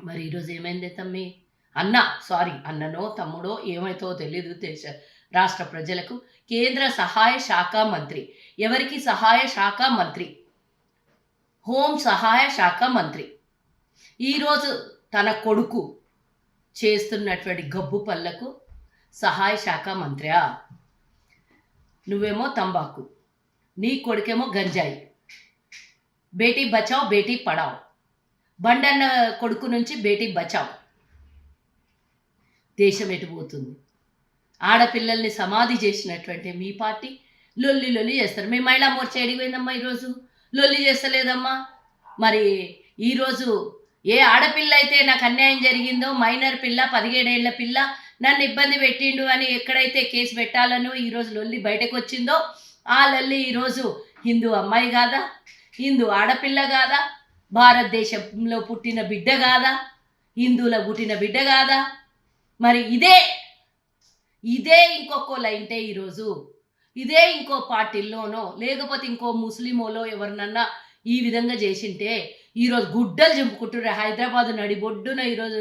మరి ఈరోజు ఏమైంది తమ్మి? అన్ననో, తమ్ముడో ఏమైతో తెలీదు రాష్ట్ర ప్రజలకు కేంద్ర సహాయ శాఖ మంత్రి. ఎవరికి సహాయ శాఖ మంత్రి? హోం సహాయ శాఖ మంత్రి. ఈరోజు తన కొడుకు చేస్తున్నటువంటి గబ్బు పళ్ళకు సహాయ శాఖ మంత్రియా? నువ్వేమో తంబాకు, నీ కొడుకేమో గంజాయి. బేటీ బచావ్ బేటీ పడావ్. బండన్న కొడుకు నుంచి బేటీ బచావ్. దేశం ఎటుపోతుంది? ఆడపిల్లల్ని సమాధి చేసినటువంటి మీ పార్టీ లొల్లి లొల్లి చేస్తారు. మీ మహిళా మోర్చా ఎడిపోయిందమ్మా? ఈరోజు లొల్లి చేస్తలేదమ్మా. మరి ఈరోజు ఏ ఆడపిల్ల అయితే నాకు అన్యాయం జరిగిందో, మైనర్ పిల్ల, 17 ఏళ్ల పిల్ల నన్ను ఇబ్బంది పెట్టిండు అని ఎక్కడైతే కేసు పెట్టాలనో ఈరోజు లొల్లి బయటకు వచ్చిందో, ఆ లొల్లి ఈరోజు హిందూ అమ్మాయి కాదా? హిందూ ఆడపిల్ల కాదా? భారతదేశంలో పుట్టిన బిడ్డ కాదా? హిందువుల పుట్టిన బిడ్డ కాదా? మరి ఇదే ఇంకొక లైంటే ఈరోజు ఇదే ఇంకో పార్టీల్లోనో లేకపోతే ఇంకో ముస్లిమోలో ఎవరినన్నా ఈ విధంగా చేసింటే ఈరోజు గుడ్డలు చింపుకుంటున్నారు. హైదరాబాద్ నడిబొడ్డున ఈరోజు